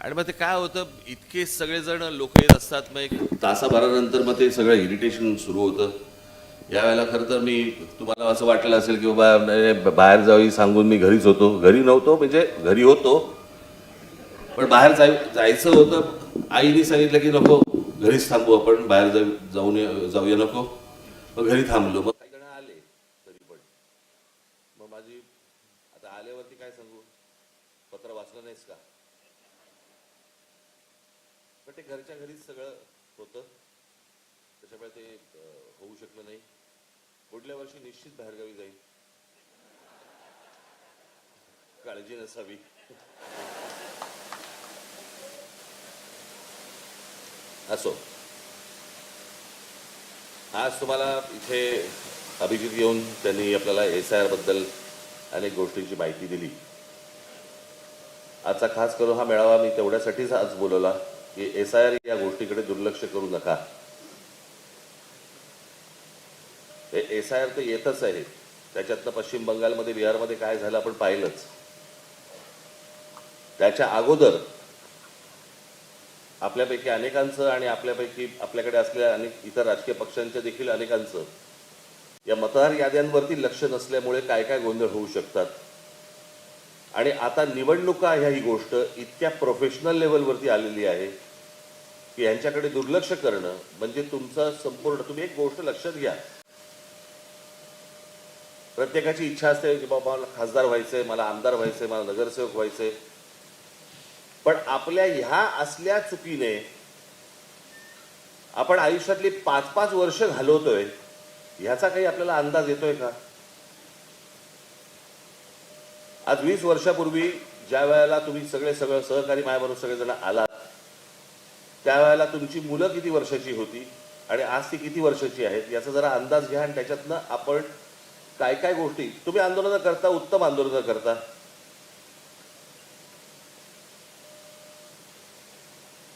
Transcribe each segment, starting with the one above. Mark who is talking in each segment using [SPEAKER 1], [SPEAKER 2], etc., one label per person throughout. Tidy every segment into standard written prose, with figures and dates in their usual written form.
[SPEAKER 1] आणि मग ते काय होतं, इतके सगळेजण लोक येत असतात, मग एक तासाभरानंतर मग ते सगळं इरिटेशन सुरू होतं. यावेळेला खरं तर मी तुम्हाला असं वाटलं असेल की बाबा नाही, बाहेर जावी सांगून मी घरीच होतो. घरी नव्हतो म्हणजे घरी होतो, पण बाहेर जायचं होतं. आईने सांगितलं की नको, घरीच थांबू आपण, बाहेर जाऊया नको. मग घरी थांबलो. मग काही जण आले तरी पण. मग माझी आता आल्यावरती काय सांगू, पत्र वाचलं नाहीस का? पण ते घरच्या घरीच सगळं होतं, त्याच्यामुळे ते होऊ शकलं नाही. पुढल्या वर्षी निश्चित बाहेरगावी जाईल, काळजी नसावी. असो, आज तुम्हाला इथे अभिजित येऊन त्यांनी आपल्याला SIR बद्दल अनेक गोष्टींची माहिती दिली. आजचा खास करून हा मेळावा मी तेवढ्यासाठीच आज बोलवला की SIR या गोष्टीकडे दुर्लक्ष करू नका. SIR तर येतच आहे, त्याच्यातनं पश्चिम बंगालमध्ये, बिहारमध्ये काय झालं आपण पाहिलंच. त्याच्या अगोदर आपल्यापैकी अनेकांचं आणि आपल्यापैकी आपल्याकडे असलेल्या अनेक इतर राजकीय पक्षांच्या देखील अनेकांचं या मतदार याद्यांवरती लक्ष नसल्यामुळे काय काय गोंधळ होऊ शकतात. आणि आता निवडणुका ह्या ही गोष्ट इतक्या प्रोफेशनल लेवलवरती आलेली आहे की यांच्याकडे दुर्लक्ष करणं म्हणजे तुमचं संपूर्ण. तुम्ही एक गोष्ट लक्षात घ्या, प्रत्येकाची इच्छा असते की बाबा मला खासदार व्हायचंय, मला आमदार व्हायचंय, मला नगरसेवक व्हायचंय. पण आपल्या ह्या असल्या चुकीने आपण आयुष्यातली 5-5 वर्ष घालवतोय, ह्याचा काही आपल्याला अंदाज येतोय का? आज 20 वर्षापूर्वी ज्या वेळेला तुम्ही सगळं सहकारी माझ्याबरोबर सगळेजण आलात, त्यावेळेला तुमची मुलं किती वर्षाची होती आणि आज ती किती वर्षाची आहेत याचा जरा अंदाज घ्या. आणि त्याच्यातनं आपण काय काय गोष्टी, तुम्ही आंदोलनं करता, उत्तम आंदोलनं करता,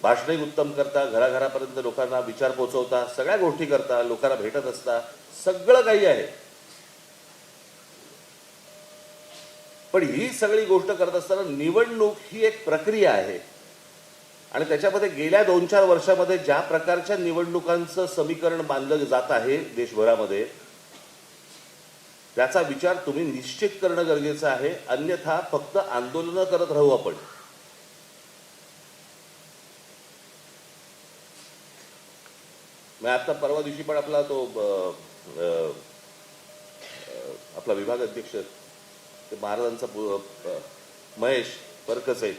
[SPEAKER 1] भाषणही उत्तम करता, घराघरापर्यंत लोकांना विचार पोहोचवता, सगळ्या गोष्टी करता, लोकांना भेटत असता, सगळं काही आहे. पण ही सगळी गोष्ट करत असताना निवडणूक ही एक प्रक्रिया आहे आणि त्याच्यामध्ये गेल्या 2-4 वर्षामध्ये ज्या प्रकारच्या निवडणुकांचं समीकरण बांधलं जात आहे देशभरामध्ये, त्याचा विचार तुम्ही निश्चित करणं गरजेचं आहे. अन्यथा फक्त आंदोलनं करत राहू आपण. आता परवा दिवशी पण आपला तो आपला विभाग अध्यक्ष ते महाराजांचा महेश परकसे,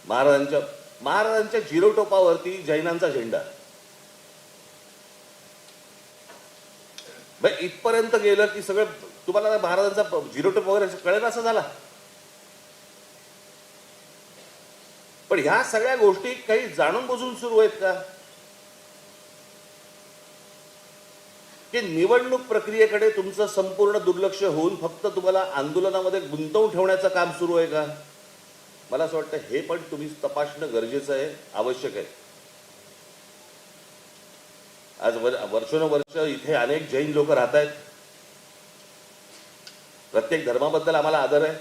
[SPEAKER 1] महाराजांच्या जिरोटोपावरती जैनांचा झेंडा, इथपर्यंत गेलं की सगळं तुम्हाला महाराजांचा जिरोटोप वगैरे कळेल असं झाला. पण ह्या सगळ्या गोष्टी काही जाणून बुजून सुरू आहेत का? की निवडणूक प्रक्रियेकडे तुमचं संपूर्ण दुर्लक्ष होऊन फक्त तुम्हाला आंदोलनामध्ये गुंतवून ठेवण्याचं काम सुरू आहे का? मला असं वाटतं हे पण तुम्ही तपासणं गरजेचं आहे, आवश्यक आहे. आज वर्षोनवर्ष इथे अनेक जैन लोक राहत आहेत. प्रत्येक धर्माबद्दल आम्हाला आदर आहे.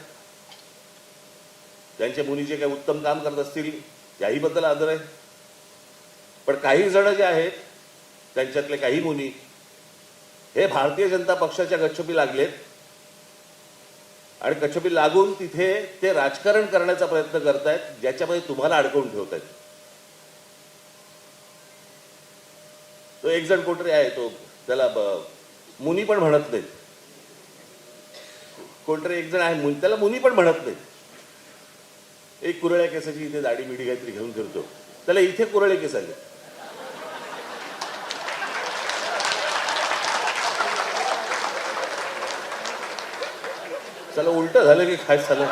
[SPEAKER 1] त्यांच्या मुली जे काही उत्तम काम करत असतील त्याही बद्दल आदर आहे. पण काही जण जे आहेत त्यांच्यातले काही मुनी हे भारतीय जनता पक्षाच्या गच्छपी लागलेत आणि गच्छपी लागून तिथे ते राजकारण करण्याचा प्रयत्न करतायत, ज्याच्यामध्ये तुम्हाला अडकवून ठेवतायत. तो एक जण कोणतरी आहे, तो त्याला मुनी पण म्हणत नाहीत. कोणतरी एक जण आहे, त्याला मुनी पण म्हणत नाहीत. एक कुरळ्या केसाची इथे दाढी मिठी काहीतरी घेऊन फिरतो, त्याला इथे कुरळे केस आले. चला उलट झालं की काय झालं?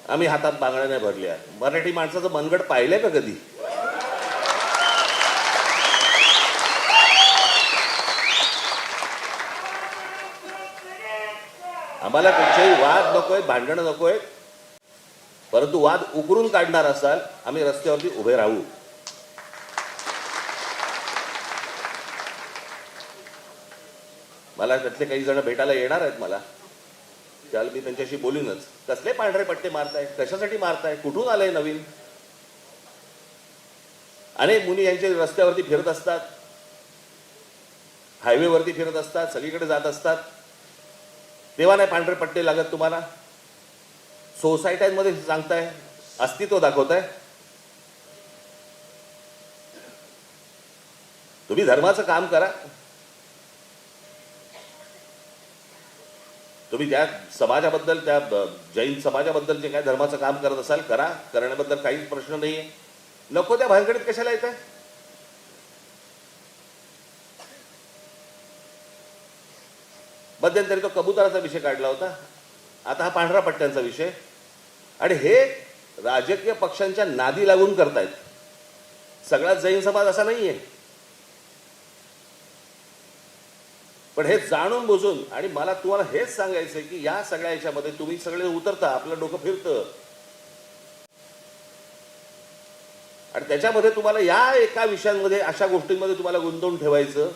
[SPEAKER 1] आम्ही हातात बांगड्या नाही भरल्या. मराठी माणसाचं मनगट पाहिलंय का कधी? आम्हाला कुठचेही वाद नकोय, भांडणं नकोय, परंतु वाद उकरून काढणार असाल आम्ही रस्त्यावरती उभे राहू. मला त्यातले काही जण भेटायला येणार आहेत मला, त्याला मी त्यांच्याशी बोलीनच. कसले पांढरे पट्टे मारताय, कशासाठी मारताय, कुठून आलंय नवीन? अनेक मुली यांचे रस्त्यावरती फिरत असतात, हायवेवरती फिरत असतात, सगळीकडे जात असतात, तेव्हा नाही पांढरे पट्टे लागत तुम्हाला? सोसायट्यांमध्ये सांगताय, अस्तित्व दाखवताय. तुम्ही धर्माचं काम करा. तुम्ही त्या समाजाबद्दल, त्या जैन समाजाबद्दल जे काय धर्माचं काम करत असाल करा, करण्याबद्दल काहीच प्रश्न नाहीये. नको त्या भानगडीत कशाला येत आहे? मध्यंतरी तो कबुतराचा विषय काढला होता, आता हा पांढरा पट्ट्यांचा विषय. आणि हे राजकीय पक्षांच्या नादी लागून करतायत. सगळा जैन समाज असा नाहीये, पण हे जाणून बुजून. आणि मला तुम्हाला हेच सांगायचंय की या सगळ्या याच्यामध्ये तुम्ही सगळे उतरता, आपलं डोकं फिरतं, आणि त्याच्यामध्ये तुम्हाला या एका विषयांमध्ये, अशा गोष्टींमध्ये तुम्हाला गुंतवून ठेवायचं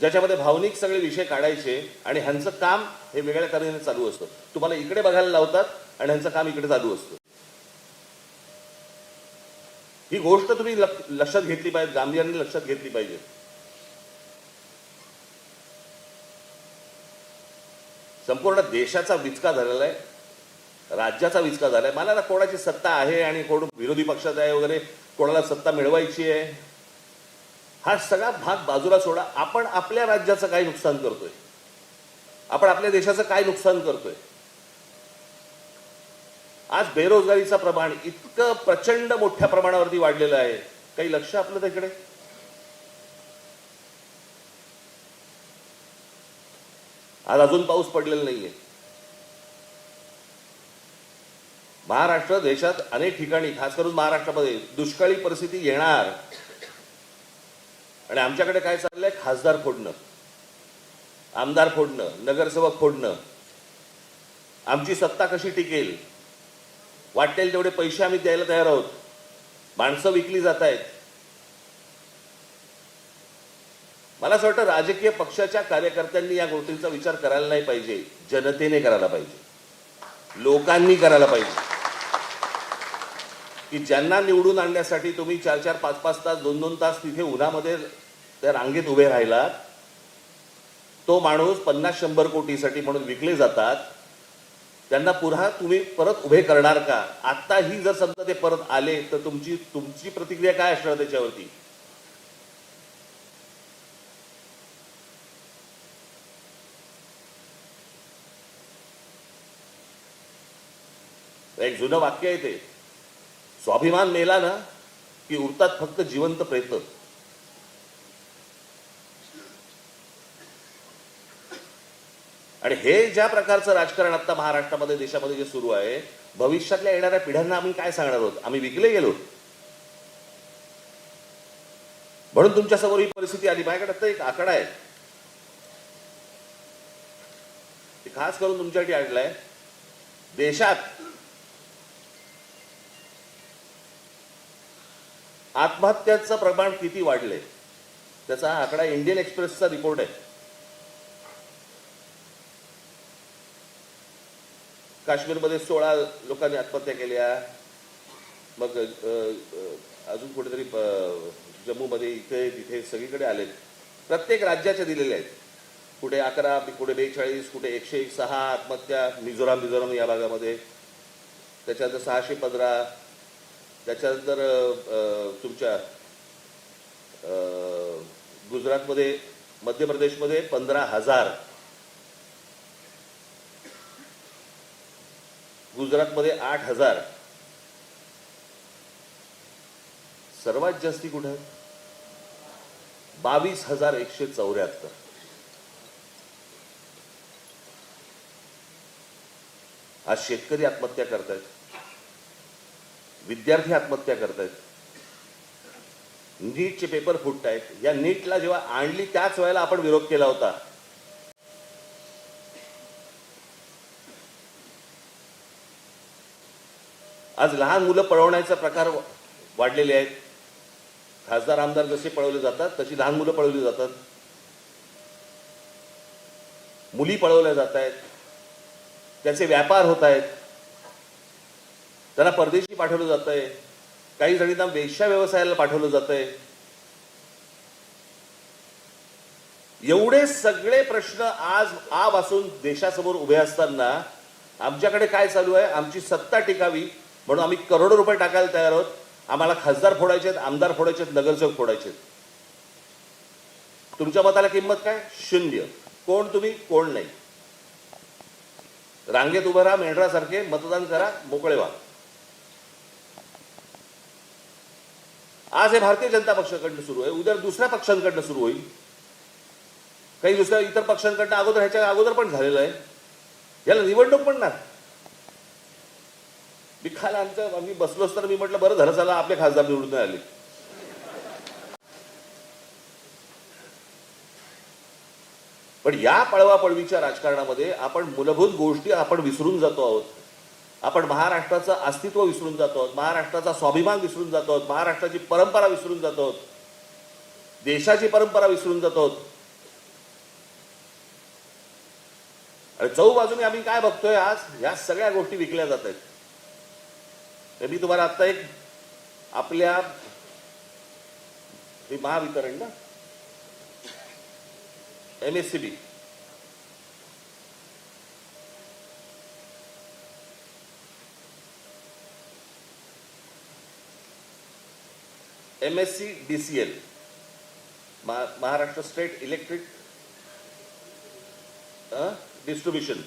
[SPEAKER 1] ज्याच्यामध्ये भावनिक सगळे विषय काढायचे, आणि ह्यांचं काम हे वेगळ्या तऱ्हेने चालू असतं. तुम्हाला इकडे बघायला लावतात आणि ह्यांचं काम इकडे चालू असतं. ही गोष्ट तुम्ही लक्षात घेतली पाहिजे, गांभीर्याने लक्षात घेतली पाहिजे. संपूर्ण देशाचा विचका झालेला आहे, राज्याचा विचका झालाय. मला ना कोणाची सत्ता आहे आणि कोण विरोधी पक्षात आहे वगैरे, कोणाला सत्ता मिळवायची आहे, हा सगळा भाग बाजूला सोडा. आपण आपल्या राज्याचं काय नुकसान करतोय, आपण आपल्या देशाचं काय नुकसान करतोय. आज बेरोजगारीचं प्रमाण इतकं प्रचंड मोठ्या प्रमाणावरती वाढलेलं आहे, काही लक्ष आपलं त्याकडे? आज अजून पाऊस पडलेला नाहीये. महाराष्ट्र देशात अनेक ठिकाणी, खास करून महाराष्ट्रामध्ये दुष्काळी परिस्थिती येणार. आणि आमच्याकडे काय चाललंय? खासदार फोडणं, आमदार फोडणं, नगरसेवक फोडणं. आमची सत्ता कशी टिकेल, वाटेल तेवढे पैसे आम्ही द्यायला तयार आहोत. माणसं विकली जात आहेत. मला असं वाटतं राजकीय पक्षाच्या कार्यकर्त्यांनी या गोष्टींचा विचार करायला नाही पाहिजे, जनतेने करायला पाहिजे, लोकांनी करायला पाहिजे. की ज्यांना निवडून आणण्यासाठी तुम्ही 4-4, 5-5 तास, 2-2 तास तिथे उन्हामध्ये त्या रांगेत उभे राहिलात, तो माणूस 50-100 कोटीसाठी म्हणून विकले जातात. त्यांना पुन्हा तुम्ही परत उभे करणार का? आत्ताही जर समजा ते परत आले तर तुमची प्रतिक्रिया काय असणार त्याच्यावरती? एक जुनं वाक्य आहे ते, स्वाभिमान मेला ना की उरतात फक्त जिवंत प्रेत. आणि हे ज्या प्रकारचं राजकारण आता महाराष्ट्रामध्ये, देशामध्ये जे सुरू आहे, भविष्यातल्या येणाऱ्या पिढ्यांना आम्ही काय सांगणार आहोत? आम्ही विकले गेलो म्हणून तुमच्यासमोर ही परिस्थिती आली. माझ्याकडे आता एक आकडा आहे, खास करून तुमच्यासाठी आणलाय. देशात आत्महत्याचं प्रमाण किती वाढले त्याचा हा आकडा इंडियन एक्सप्रेसचा रिपोर्ट आहे. काश्मीरमध्ये 16 लोकांनी आत्महत्या केल्या. मग अजून कुठेतरी जम्मूमध्ये, इथे तिथे सगळीकडे आलेत. प्रत्येक राज्याच्या दिलेल्या आहेत. कुठे 11, कुठे 42, कुठे 106 आत्महत्या. मिझोराम या भागामध्ये. त्याच्यानंतर 615. त्याच्यानंतर तुमच्या गुजरातमध्ये, मध्य प्रदेशमध्ये 15,000. गुजरातमध्ये 8,000. सर्वात जास्ती कुठे आहे? 22,174. आज शेतकरी आत्महत्या करतायत, विद्यार्थी आत्महत्या करतायत, नीटचे पेपर फुटतायत. या नीटला जेव्हा आणली त्याच वेळेला आपण विरोध केला होता. आज लहान मुलं पळवण्याचा प्रकार वाढलेले आहेत. खासदार आमदार जसे पळवले जातात तशी लहान मुलं पळवली जातात. मुली पळवल्या जात आहेत. त्याचे व्यापार होत आहेत. त्यांना परदेशी पाठवलं जात आहे. काही जणींना वेश्या व्यवसायाला पाठवलं जात आहे. एवढे सगळे प्रश्न आज आपासून देशासमोर उभे असताना आमच्याकडे काय चालू आहे? आमची सत्ता टिकावी म्हणून आम्ही करोडो रुपये टाकायला तयार आहोत. आम्हाला खासदार फोडायचे आहेत, आमदार फोडायचे आहेत, नगरसेवक फोडायचे आहेत. तुमच्या मताला किंमत काय? शून्य. कोण तुम्ही? कोण नाही. रांगेत उभं राहा मेंढरासारखे, मतदान करा, मोकळे व्हा. आज हे भारतीय जनता पक्षाकडनं सुरू आहे, उद्या दुसऱ्या पक्षांकडनं सुरू होईल. काही दुसऱ्या इतर पक्षांकडनं अगोदर ह्याच्या अगोदर पण झालेलं आहे. याला निवडणूक म्हणणार. मी खाला आम्ही बसलो असताना मी म्हटलं बरं झालं चला आपले खासदार निवडून नाही आले. पण या पळवापळवीच्या राजकारणामध्ये आपण मूलभूत गोष्टी आपण विसरून जातो आहोत. आपण महाराष्ट्राचं अस्तित्व विसरून जातो आहोत. महाराष्ट्राचा स्वाभिमान विसरून जातो आहोत. महाराष्ट्राची परंपरा विसरून जातो आहोत. देशाची परंपरा विसरून जातो आहोत. आणि चौबाजूने आम्ही काय बघतोय आज? या सगळ्या गोष्टी विकल्या जात आहेत. मी तुम्हाला आता एक आपल्या महावितरण ना MSCB MSCDCL Maharashtra state electric distribution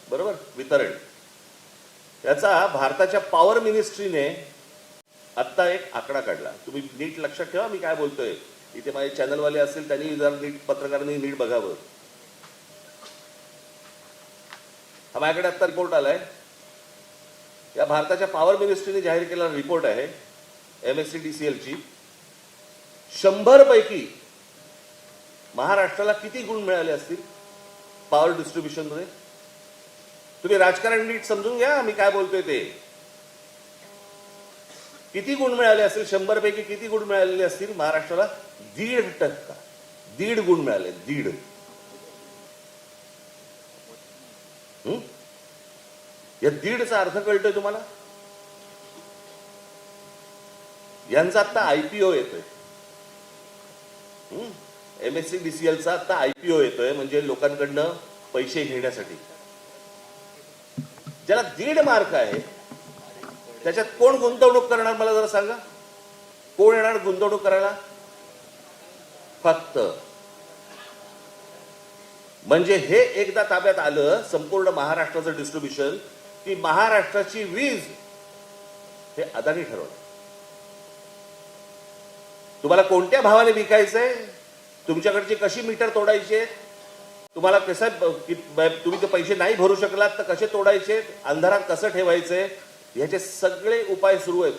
[SPEAKER 1] बरोबर वितरण, याचा भारताच्या पॉवर मिनिस्ट्रीने आत्ता एक आकडा काढला. तुम्ही नीट लक्षात ठेवा मी काय बोलतोय. इथे माझे चॅनलवाले असतील त्यांनी जर नीट पत्रकारांनी नीट बघावं. हा माझ्याकडे आत्ता रिपोर्ट आलाय. या भारताच्या पॉवर मिनिस्ट्रीने जाहीर केलेला रिपोर्ट आहे MSCDCL ची. 100 पैकी महाराष्ट्राला किती गुण मिळाले असतील पॉवर डिस्ट्रीब्युशन मध्ये? तुम्ही राजकारण नीट समजून घ्या मी काय बोलतोय ते. किती गुण मिळाले असतील? 100 पैकी किती गुण मिळालेले असतील महाराष्ट्राला? 1.5%. 1.5 गुण मिळाले. 1.5. या 1.5चा अर्थ कळतोय तुम्हाला? यांचा आता IPO येतोय. MSCDCLचा आता IPO येतोय म्हणजे लोकांकडनं पैसे घेण्यासाठी. ज्याला 1.5 मार्क आहे त्याच्यात कोण गुंतवणूक करणार मला जरा सांगा? कोण येणार गुंतवणूक करायला? फक्त म्हणजे हे एकदा ताब्यात आलं संपूर्ण महाराष्ट्राचं डिस्ट्रीब्युशन की महाराष्ट्राची वीज हे अदानी ठरवलं. तुम्हाला कोणत्या भावाने विकायचंय? तुमच्याकडची कशी मीटर तोडायचे? तुम्हाला कसं तुम्ही ते पैसे नाही भरू शकलात तर कसे तोडायचे? अंधारात कसं ठेवायचंय? ह्याचे सगळे उपाय सुरू आहेत.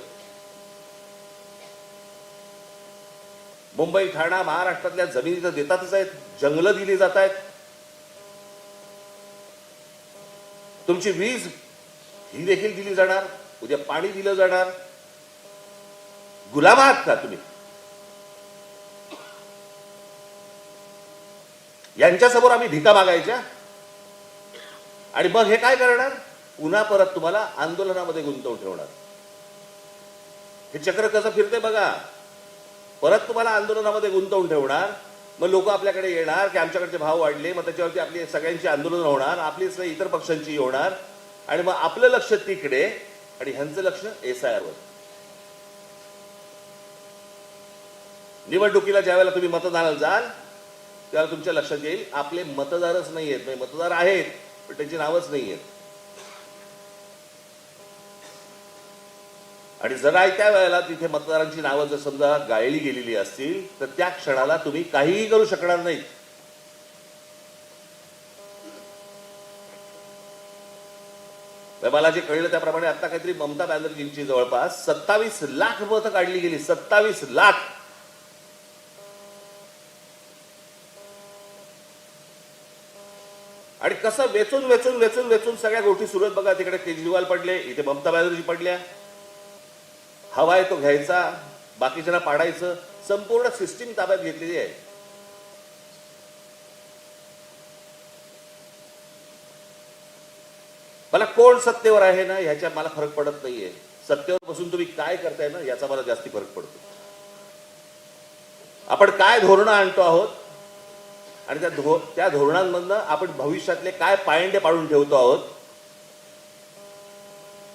[SPEAKER 1] मुंबई ठाणा महाराष्ट्रातल्या जमिनी तर देतातच आहेत. जंगलं दिली जात आहेत. तुमची वीज ही देखील दिली जाणार. उद्या पाणी दिलं जाणार. गुलाम आहात का तुम्ही? यांच्यासमोर आम्ही भिका मागायच्या आणि मग हे काय करणार? पुन्हा परत तुम्हाला आंदोलनामध्ये गुंतवून ठेवणार. हे चक्र कसं फिरते बघा. परत तुम्हाला आंदोलनामध्ये गुंतवून ठेवणार. मग लोक आपल्याकडे येणार की आमच्याकडचे भाव वाढले, मग त्याच्यावरती आपली सगळ्यांची आंदोलन होणार, आपलीच नाही इतर पक्षांची होणार आणि मग आपलं लक्ष तिकडे आणि ह्यांचं लक्ष SIR वर. निवडणुकीला ज्यावेळेला तुम्ही मतदानाला जाल त्यावेळेला तुमच्या लक्षात येईल आपले मतदारच नाही आहेत. म्हणजे मतदार आहेत पण त्यांची नावच नाही आहेत. आणि जरा त्या वेळेला तिथे मतदारांची नावं जर समजा गाळली गेलेली असतील तर त्या क्षणाला तुम्ही काहीही करू शकणार नाहीत. मला जे कळलं त्याप्रमाणे आता काहीतरी ममता बॅनर्जींची जवळपास 27 लाख मतं काढली गेली. 27 लाख. आणि कसं वेचून वेचून वेचून वेचून सगळ्या गोष्टी सुरू आहेत बघा. तिकडे केजरीवाल पडले, इथे ममता बॅनर्जी पडल्या. हवाय तो घ्यायचा, बाकीच्यांना पाडायचं, संपूर्ण सिस्टीम ताब्यात घेतलेली आहे. मला कोण सत्तेवर आहे ना ह्याच्या मला फरक पडत नाहीये. सत्तेवर बसून तुम्ही काय करताय ना याचा मला जास्ती फरक पडतो. आपण काय धोरणं आणतो आहोत आणि त्या धोरणांमधनं आपण भविष्यातले काय पायंडे पाडून ठेवतो आहोत.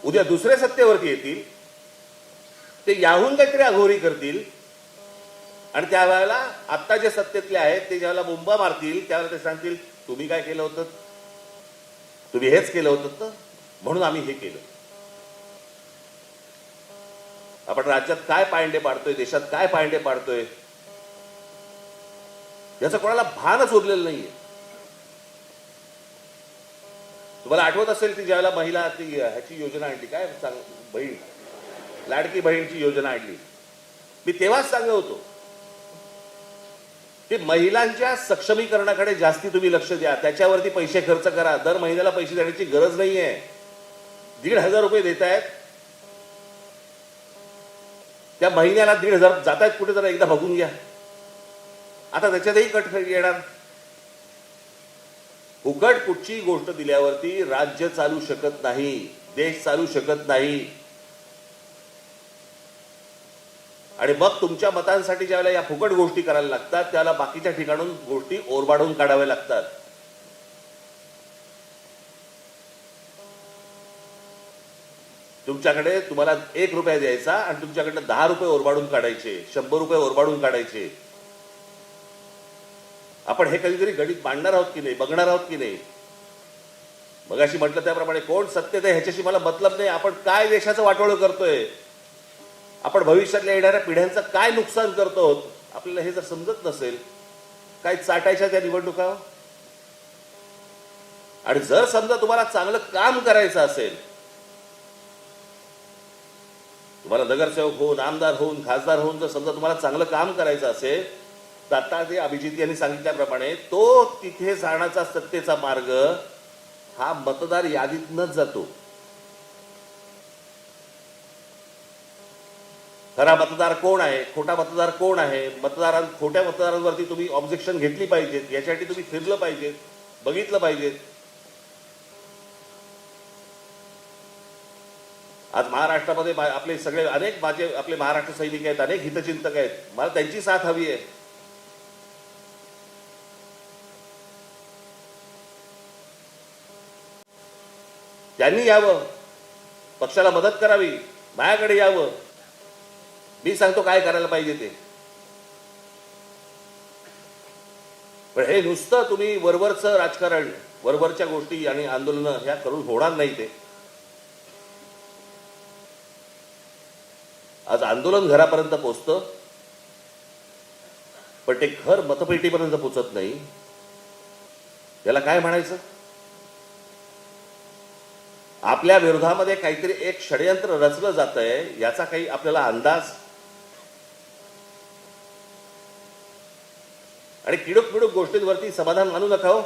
[SPEAKER 1] उद्या दुसरे सत्तेवरती येतील, ते याहून काहीतरी अघोरी करतील आणि त्यावेळेला आत्ता जे सत्तेतले आहेत ते ज्यावेळेला बोंबा मारतील त्यावेळेला ते सांगतील तुम्ही काय केलं होतं, तुम्ही हेच केलं होतं ना म्हणून आम्ही हे केलं. आपण राज्यात काय पायंडे पाडतोय, देशात काय पायंडे पाडतोय याचं कोणाला भानच उरलेलं नाहीये. तुम्हाला आठवत असेल की ज्यावेळेला महिला ती ह्याची योजना आणली, काय बहीण लाडकी बहीणची योजना आणली, मी तेव्हाच सांगत होतो की महिलांच्या सक्षमीकरणाकडे जास्ती तुम्ही लक्ष द्या, त्याच्यावरती पैसे खर्च करा. दर महिन्याला पैसे देण्याची गरज नाहीये. 1,500 रुपये देत आहेत, त्या महिन्याला 1,500 जात आहेत कुठे, जरा एकदा बघून घ्या. आता त्याच्यातही कट येणार. फुकट कुठची गोष्ट दिल्यावरती राज्य चालू शकत नाही, देश चालू शकत नाही. आणि मग तुमच्या मतांसाठी ज्यावेळेला या फुकट गोष्टी करायला लागतात त्याला बाकीच्या ठिकाणून गोष्टी ओरबाडून काढाव्या लागतात. तुमच्याकडे तुम्हाला 1 रुपया द्यायचा आणि तुमच्याकडे 10 रुपये ओरबाडून काढायचे, 100 रुपये ओरबाडून काढायचे. आपण हे कधीतरी गणित मांडणार आहोत की नाही, बघणार आहोत की नाही. मगाशी म्हटलं त्याप्रमाणे कोण सत्तेत आहे ह्याच्याशी मला मतलब नाही. आपण काय देशाचं वाटोळं करतोय, आपण भविष्यातल्या येणाऱ्या पिढ्यांचं काय नुकसान करतो आहोत, आपल्याला हे जर समजत नसेल, काय चाटायच्या त्या निवडणुका. आणि जर समजा तुम्हाला चांगलं काम करायचं असेल, तुम्हाला नगरसेवक होऊन, आमदार होऊन, खासदार होऊन जर समजा तुम्हाला चांगलं काम करायचं असेल, तर आता ते अभिजित यांनी सांगितल्याप्रमाणे तो तिथे जाण्याचा सत्तेचा मार्ग हा मतदार यादीतनच जातो. खरा मतदार कोण आहे, खोटा मतदार कोण आहे, खोट्या मतदारांवरती तुम्ही ऑब्जेक्शन घेतली पाहिजेत, याच्यासाठी तुम्ही फिरलं पाहिजेत, बघितलं पाहिजेत. आज महाराष्ट्रामध्ये आपले सगळे अनेक आपले महाराष्ट्र सैनिक आहेत, अनेक हितचिंतक आहेत. मला त्यांची साथ हवी आहे. त्यांनी यावं, पक्षाला मदत करावी, माझ्याकडे यावं, मी सांगतो काय करायला पाहिजे ते. पण हे नुसतं तुम्ही वरवरचं राजकारण, वरवरच्या गोष्टी आणि आंदोलनं ह्या करून होणार नाही. ते आज आंदोलन घरापर्यंत पोचतं, पण ते घर मतपेटीपर्यंत पोचत नाही. त्याला काय म्हणायचं? आपल्या विरोधामध्ये काहीतरी एक षडयंत्र रचलं जातंय याचा काही आपल्याला अंदाज. आणि किडूक पिडूक गोष्टींवरती समाधान मानू नका हो.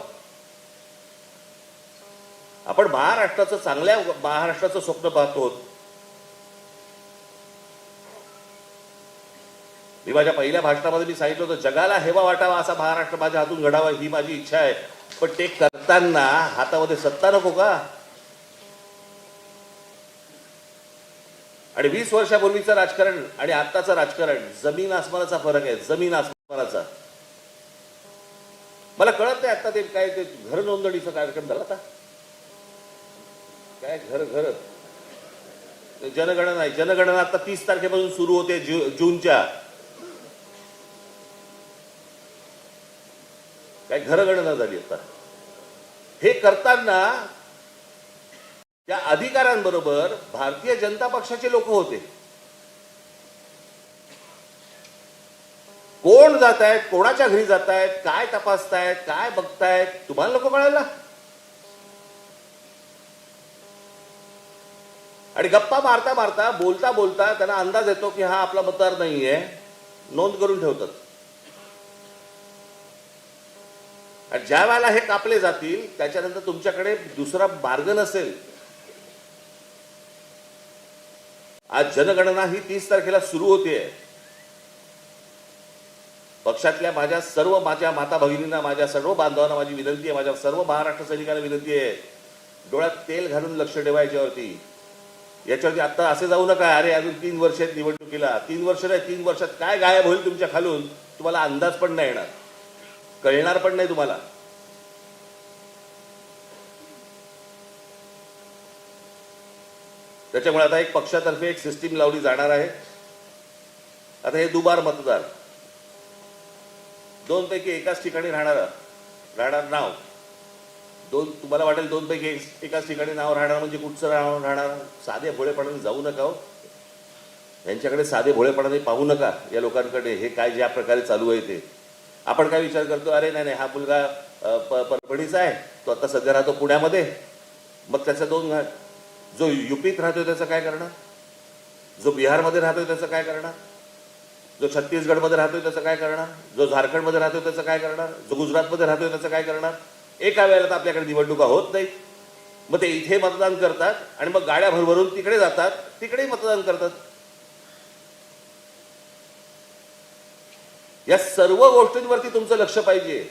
[SPEAKER 1] आपण महाराष्ट्राचं, चांगल्या महाराष्ट्राचं स्वप्न पाहतो. मी माझ्या पहिल्या भाषणामध्ये मी सांगितलं होतं, जगाला हेवा वाटावा असा महाराष्ट्र माझ्या हातून घडावा ही माझी इच्छा आहे. पण ते करताना हातामध्ये सत्ता नको का? आणि 20 वर्षापूर्वीचं राजकारण आणि आत्ताचं राजकारण जमीन आसमानाचा फरक आहे, जमीन आसमानाचा. मला कळत नाही आता ते काय ते घर नोंदणीचा कार्यक्रम झाला आता, काय घर जनगणना आहे. जनगणना आता 30 तारखेपासून सुरू होते, जूनच्या. काय घरगणना झाली आता. हे करताना त्या अधिकाऱ्यांबरोबर भारतीय जनता पक्षाचे लोक होते. कोण जात आहेत, कोणाच्या घरी जात आहेत, काय तपासतायत, काय बघतायत, तुम्हाला नको कळायला? आणि गप्पा मारता मारता, बोलता बोलता त्यांना अंदाज येतो की हा आपला मतदार नाहीये, नोंद करून ठेवतात. आणि ज्या वेळेला हे कापले जातील त्याच्यानंतर तुमच्याकडे दुसरा मार्ग नसेल. आज जनगणना ही 30 तारखेला सुरू होते. पक्षातल्या माझ्या माता भगिनींना, माझ्या सर्व बांधवांना माझी विनंती आहे, माझ्या सर्व महाराष्ट्र सैनिकांना विनंती आहे, डोळ्यात तेल घालून लक्ष ठेवायच्या याच्यावरती आता असे जाऊ नका, अरे अजून 3 वर्ष आहेत निवडणुकीला. 3 वर्ष नाही, 3 वर्षात काय गायब होईल तुमच्या खालून तुम्हाला अंदाज पण नाही येणार, कळणार पण नाही तुम्हाला. त्याच्यामुळे आता एक पक्षातर्फे एक सिस्टीम लावली जाणार आहे. आता हे दुबार मतदार, 2 पैकी एकाच ठिकाणी राहणार नाव, तुम्हाला वाटेल 2 पैकी एकाच ठिकाणी नाव राहणार म्हणजे कुठचं नाव राहणार. साधे भोळेपणाने जाऊ नका हो, यांच्याकडे साधे भोळेपणाने पाहू नका या लोकांकडे. हे काय ज्या प्रकारे चालू आहे ते आपण काय विचार करतो, अरे नाही हा मुलगा परभणीचा आहे, तो आता सध्या राहतो पुण्यामध्ये, मग त्याचा 2 घाट. जो युपीत राहतोय त्याचं काय करणार, जो बिहारमध्ये राहतोय त्याचं काय करणार, जो छत्तीसगडमध्ये राहतोय त्याचं काय करणार, जो झारखंडमध्ये राहतोय त्याचं काय करणार, जो गुजरातमध्ये राहतोय त्याचं काय करणार. एका वेळेला तर आपल्याकडे निवडणुका होत नाहीत. मग ते इथे मतदान करतात आणि मग गाड्या भरभरून तिकडे जातात, तिकडेही मतदान करतात. या सर्व गोष्टींवरती तुमचं लक्ष पाहिजे.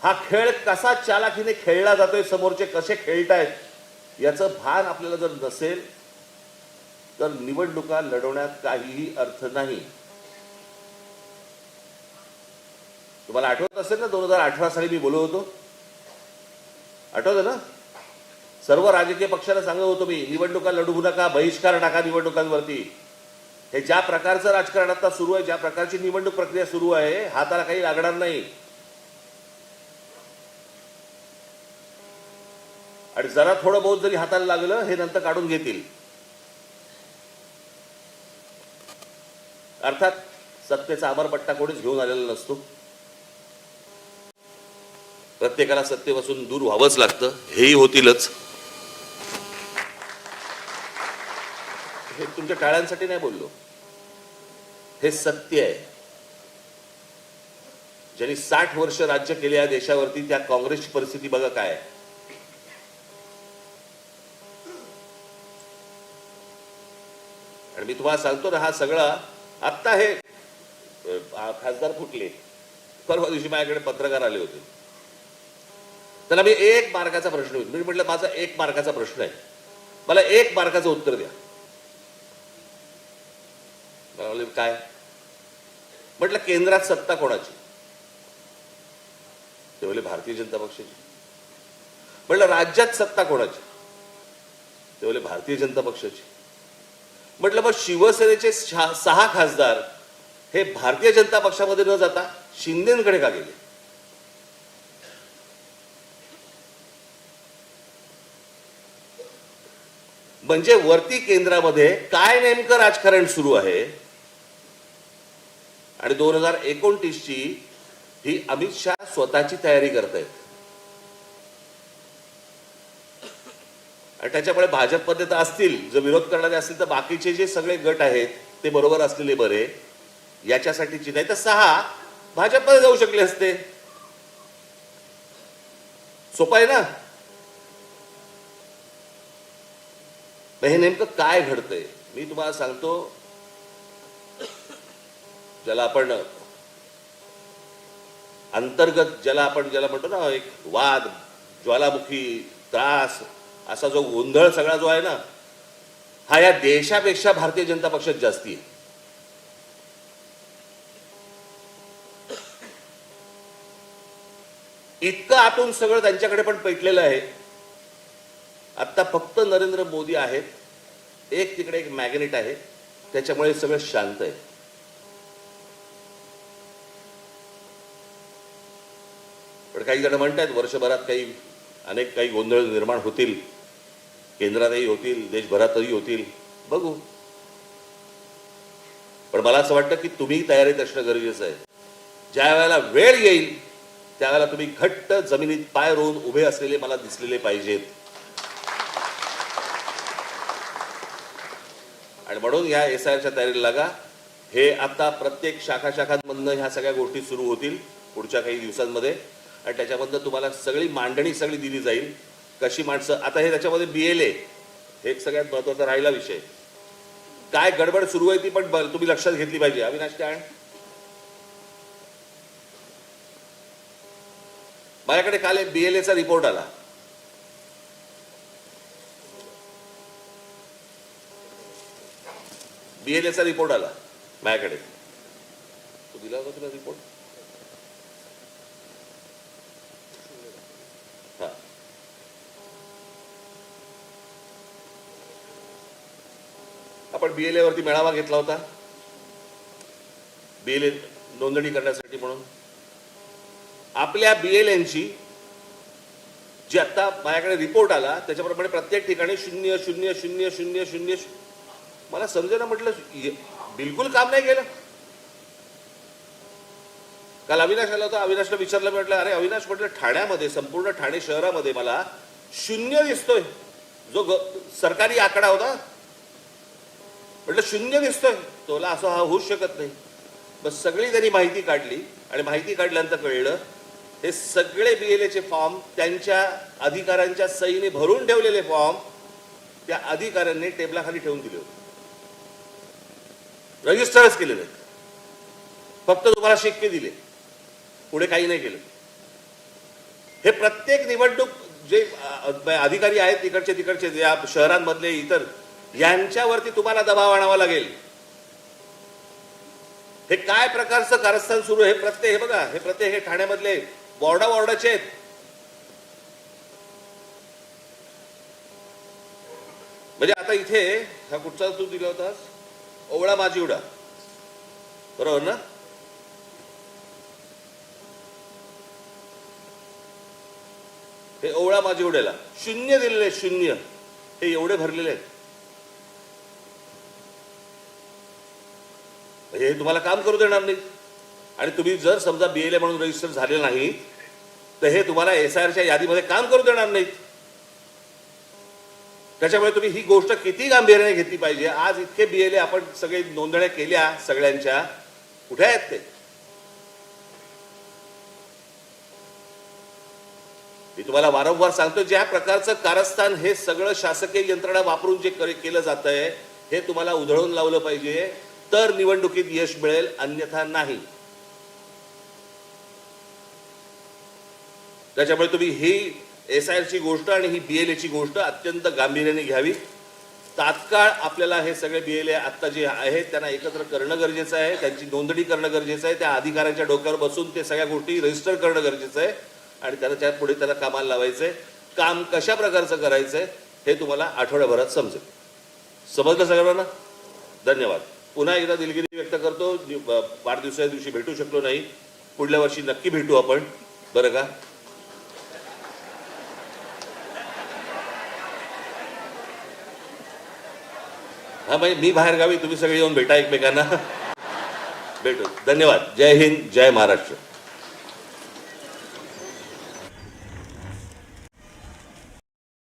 [SPEAKER 1] हा खेळ कसा चालाखीने खेळला जातोय, समोरचे कसे खेळतायत याचं भान आपल्याला जर नसेल तर निवडणुका लढवण्यात काहीही अर्थ नाही. तुम्हाला आठवत असेल ना, 2018 साली मी बोललो होतो, आठवतं ना? सर्व राजकीय पक्षांना सांगत होतो मी, निवडणुका लढवू नका, बहिष्कार टाका निवडणुकांवरती. हे ज्या प्रकारचं राजकारण आता सुरू आहे, ज्या प्रकारची निवडणूक प्रक्रिया सुरू आहे, हाताला काही लागणार नाही. आणि जरा थोडं बहुत जरी हाताला लागलं, हे नंतर काढून घेतील. अर्थात सत्तेचा अमरपट्टा कोणीच घेऊन आलेला नसतो. प्रत्येकाला सत्तेपासून दूर व्हावंच लागतं, हेही होतीलच. हे तुमच्या टाळ्यांसाठी नाही बोललो, हे सत्य आहे. ज्यांनी 60 वर्ष राज्य केले या देशावरती, त्या काँग्रेसची परिस्थिती बघा काय आहे. आणि मी तुम्हाला सांगतो ना, हा सगळा आत्ता हे खासदार फुटले, परवा दिवशी माझ्याकडे पत्रकार आले होते. त्याला मी 1 मार्काचा प्रश्न होता, मी म्हटलं माझा 1 मार्काचा प्रश्न आहे, मला 1 मार्काचं उत्तर द्या. मला काय म्हटलं, केंद्रात सत्ता कोणाची? ते बोलले भारतीय जनता पक्षाची. म्हटलं राज्यात सत्ता कोणाची? ते बोलले भारतीय जनता पक्षाची. म्हटलं मग शिवसेनेचे 6 खासदार हे भारतीय जनता पक्षामध्ये न जाता शिंदेकडे का गेले? म्हणजे वरती केंद्रामध्ये काय नेमकं राजकारण सुरू आहे. आणि 2029ची ही अमित शहा स्वतःची तयारी करतायत. आणि त्याच्यामुळे भाजपमध्ये तर असतील, जर विरोध करणारे असतील तर बाकीचे जे सगळे गट आहेत ते बरोबर असलेले बरे, याच्यासाठीची नाही तर 6 भाजपमध्ये जाऊ शकले असते. सोपं आहे ना. हे नेमकं काय घडतंय मी तुम्हाला सांगतो. ज्याला आपण अंतर्गत, ज्याला म्हणतो ना, एक वाद, ज्वालामुखी, त्रास, असा जो गोंधळ सगळा जो आहे ना, हा या देशापेक्षा भारतीय जनता पक्षात जास्ती आहे. इतकं आतून सगळं त्यांच्याकडे पण पेटलेलं आहे. आता फक्त नरेंद्र मोदी आहेत, एक तिकडे एक मॅग्नेट आहे, त्याच्यामुळे सगळं शांत आहे. पण काही जण म्हणतात वर्षभरात अनेक काही गोंधळ निर्माण होतील, केंद्रातही होतील, देशभरातही होतील, बघू. पण मला असं वाटतं की तुम्ही तयारीत असणं गरजेचं आहे. ज्या वेळेला वेळ येईल त्यावेळेला तुम्ही घट्ट जमिनीत पाय रोवून उभे असलेले मला दिसलेले पाहिजेत. आणि म्हणून या SIRच्या तयारीला लागा. हे आता प्रत्येक शाखांमधनं ह्या सगळ्या गोष्टी सुरू होतील पुढच्या काही दिवसांमध्ये. आणि त्याच्याबद्दल तुम्हाला सगळी मांडणी दिली जाईल. कशी माणसं, आता हे त्याच्यामध्ये BLA हे एक सगळ्यात महत्वाचा राहिला विषय. काय गडबड सुरू आहे ती पण तुम्ही लक्षात घेतली पाहिजे. अविनाश टाण, माझ्याकडे काल एक BLAचा रिपोर्ट आला. BLAचा रिपोर्ट आला माझ्याकडे. तो दिला होता तुला रिपोर्ट? हा, आपण BLA वरती मेळावा घेतला होता, BLA नोंदणी करण्यासाठी म्हणून. आपल्या BLAंची जी आता माझ्याकडे रिपोर्ट आला त्याच्याप्रमाणे प्रत्येक ठिकाणी 0-0-0-0-0. मला समजेना, म्हटलं बिलकुल काम नाही केलं. काल अविनाश आला होता, अविनाशला विचारलं, म्हटलं अरे अविनाश, म्हटलं ठाण्यामध्ये, संपूर्ण ठाणे शहरामध्ये मला 0 दिसतोय, जो सरकारी आकडा होता. म्हटलं 0 दिसतोय, तोला असं हा होऊच शकत नाही. बस सगळी त्यांनी माहिती काढली आणि माहिती काढल्यानंतर कळलं हे सगळे BLAचे फॉर्म त्यांच्या अधिकाऱ्यांच्या सहीने भरून ठेवलेले फॉर्म त्या अधिकाऱ्यांनी टेबलाखाली ठेवून दिले होते. रजिस्टरच केलेले, फक्त तुम्हाला शिक्के दिले, पुढे काही नाही केलं. हे प्रत्येक निवडणूक जे अधिकारी आहेत तिकडचे तिकडचे या शहरांमधले इतर, यांच्यावरती तुम्हाला दबाव आणावा लागेल. हे काय प्रकारचं कारस्थान सुरू आहे? हे बघा, हे प्रत्येक हे ठाण्यामधले वॉर्डाचे आहेत. म्हणजे आता इथे हा कुठचा तू दिला होतास? ओवळा माजिवडा, बरोबर ना? हे ओवळा माजिवड्याला 0 दिलेले, 0. हे एवढे भरलेले आहेत. हे तुम्हाला काम करू देणार नाही. आणि तुम्ही जर समजा BLA म्हणून रजिस्टर झाले नाही तर हे तुम्हाला SIRच्या यादीमध्ये काम करू देणार नाहीत. त्याच्यामुळे तुम्ही ही गोष्ट किती गांभीर्याने घेतली पाहिजे. आज इतके BLA आपण सगळे नोंदण्या केल्या सगळ्यांच्या, कुठे आहेत ते? मी तुम्हाला वारंवार सांगतो, ज्या प्रकारचं कारस्थान हे सगळं शासकीय यंत्रणा वापरून जे केलं जात आहे हे तुम्हाला उधळून लावलं पाहिजे, तर निवडणुकीत यश मिळेल, अन्यथा नाही. त्याच्यामुळे तुम्ही ही SIRची गोष्ट आणि ही BLAची गोष्ट अत्यंत गांभीर्याने घ्यावी. तात्काळ आपल्याला हे सगळे BLA आता जे आहेत त्यांना एकत्र करणं गरजेचं आहे, त्यांची नोंदणी करणं गरजेचं आहे. त्या अधिकाऱ्यांच्या डोक्यावर बसून ते सगळ्या गोष्टी रजिस्टर करणं गरजेचं आहे आणि त्याच्या पुढे त्याला कामाला लावायचंय. काम कशा प्रकारचं करायचंय हे तुम्हाला आठवड्याभरात समजेल. समजलं सगळ्यांना? धन्यवाद. पुन्हा एकदा दिलगिरी व्यक्त करतो, वाढदिवसाच्या दिवशी भेटू शकलो नाही, पुढल्या वर्षी नक्की भेटू आपण, बरं का? हा, मी बाहेर गावी, तुम्ही सगळे येऊन भेटा एकमेकांना. भेटू. धन्यवाद. जय हिंद, जय महाराष्ट्र.